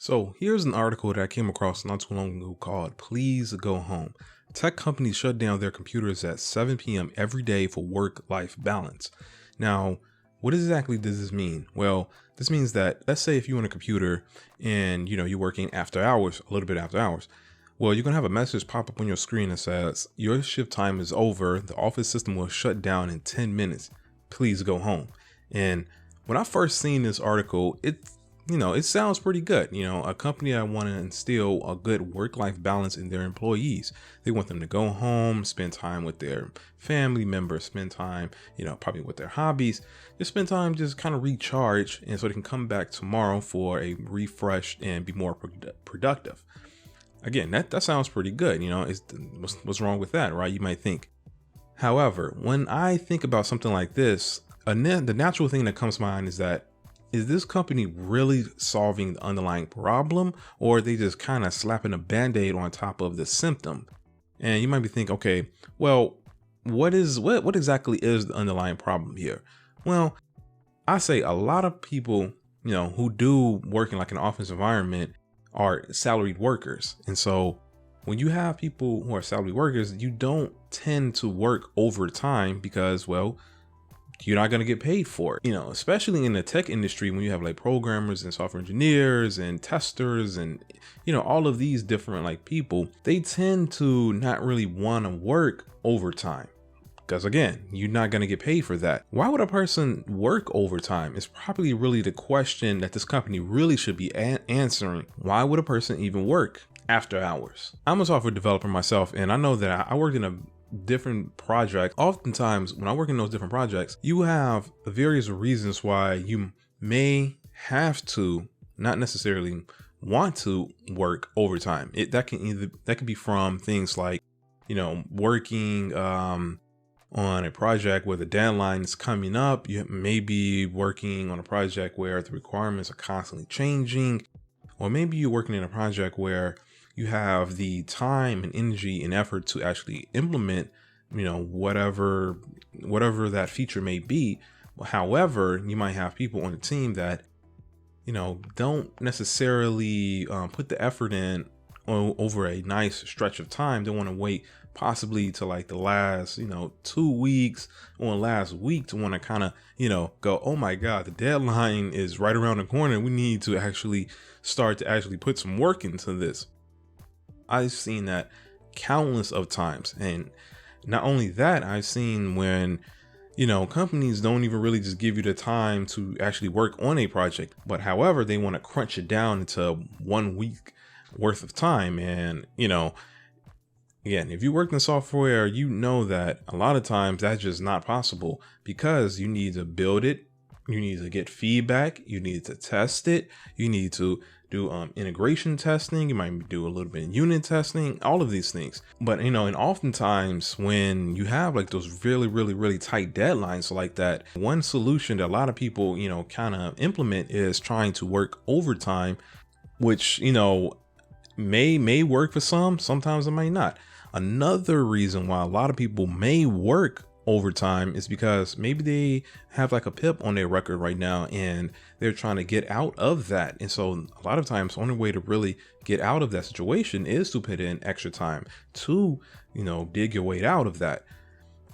So here's an article that I came across not too long ago called Please Go Home. Tech companies shut down their computers at 7 p.m. every day for work-life balance. Now, what exactly does this mean? Well, this means that let's say if you're on a computer and you're working after hours, a little bit after hours. Well, you're gonna have a message pop up on your screen that says your shift time is over. The office system will shut down in 10 minutes. Please go home. And when I first seen this article, it sounds pretty good. A company that want to instill a good work-life balance in their employees. They want them to go home, spend time with their family members, spend time, probably with their hobbies, just spend time, just kind of recharge. And so they can come back tomorrow for a refresh and be more productive. Again, that sounds pretty good. What's wrong with that, right? You might think. However, when I think about something like this, the natural thing that comes to mind is this company really solving the underlying problem, or are they just kind of slapping a band-aid on top of the symptom? And you might be thinking, okay, well, what exactly is the underlying problem here? Well, I say a lot of people, who do work in like an office environment are salaried workers. And so when you have people who are salaried workers, you don't tend to work overtime because, well, you're not going to get paid for it, especially in the tech industry when you have like programmers and software engineers and testers and, all of these different like people, they tend to not really want to work overtime because again, you're not going to get paid for that. Why would a person work overtime? It's probably really the question that this company really should be answering. Why would a person even work after hours? I'm a software developer myself, and I know that I worked in a different project. Oftentimes when I work in those different projects, you have various reasons why you may have to not necessarily want to work overtime. That can be from things like, working on a project where the deadline is coming up. You may be working on a project where the requirements are constantly changing, or maybe you're working in a project where you have the time and energy and effort to actually implement, whatever that feature may be. However, you might have people on the team that, don't necessarily put the effort in over a nice stretch of time. They want to wait possibly to like the last, 2 weeks or last week to want to kind of, go, oh my God, the deadline is right around the corner. We need to actually start to actually put some work into this. I've seen that countless of times. And not only that, I've seen when, companies don't even really just give you the time to actually work on a project, but however, they want to crunch it down into 1 week worth of time. And, again, if you work in software, that a lot of times that's just not possible because you need to build it. You need to get feedback. You need to test it. You need to do integration testing. You might do a little bit of unit testing, all of these things. But, and oftentimes when you have like those really, really, really tight deadlines like that, one solution that a lot of people, kind of implement is trying to work overtime, which, may work for some, sometimes it might not. Another reason why a lot of people may work overtime is because maybe they have like a PIP on their record right now and they're trying to get out of that. And so a lot of times the only way to really get out of that situation is to put in extra time to, dig your way out of that.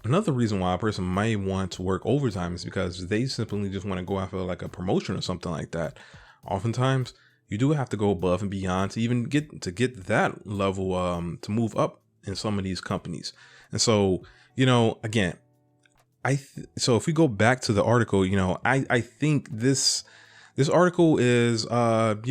Another reason why a person might want to work overtime is because they simply just want to go after like a promotion or something like that. Oftentimes you do have to go above and beyond to even get that level to move up in some of these companies. And so, again, so if we go back to the article, I think this article is, on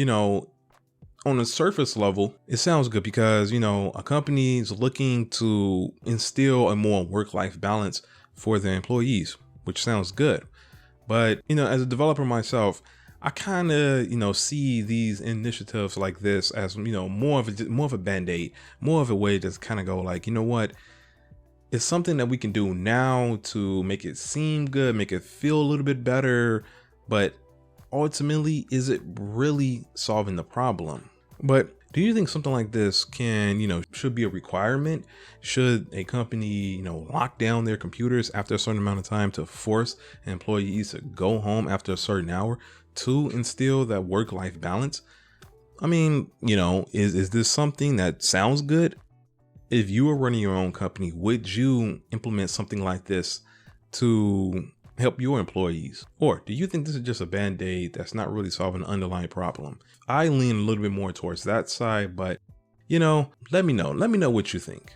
a surface level, it sounds good because, a company is looking to instill a more work-life balance for their employees, which sounds good. But, as a developer myself, I kind of, see these initiatives like this as, more of a band-aid, more of a way to kind of go like, what? It's something that we can do now to make it seem good, make it feel a little bit better. But ultimately, is it really solving the problem? But do you think something like this should be a requirement? Should a company, lock down their computers after a certain amount of time to force employees to go home after a certain hour to instill that work-life balance? I mean, is this something that sounds good? If you were running your own company, would you implement something like this to help your employees? Or do you think this is just a band-aid that's not really solving the underlying problem? I lean a little bit more towards that side, but let me know. Let me know what you think.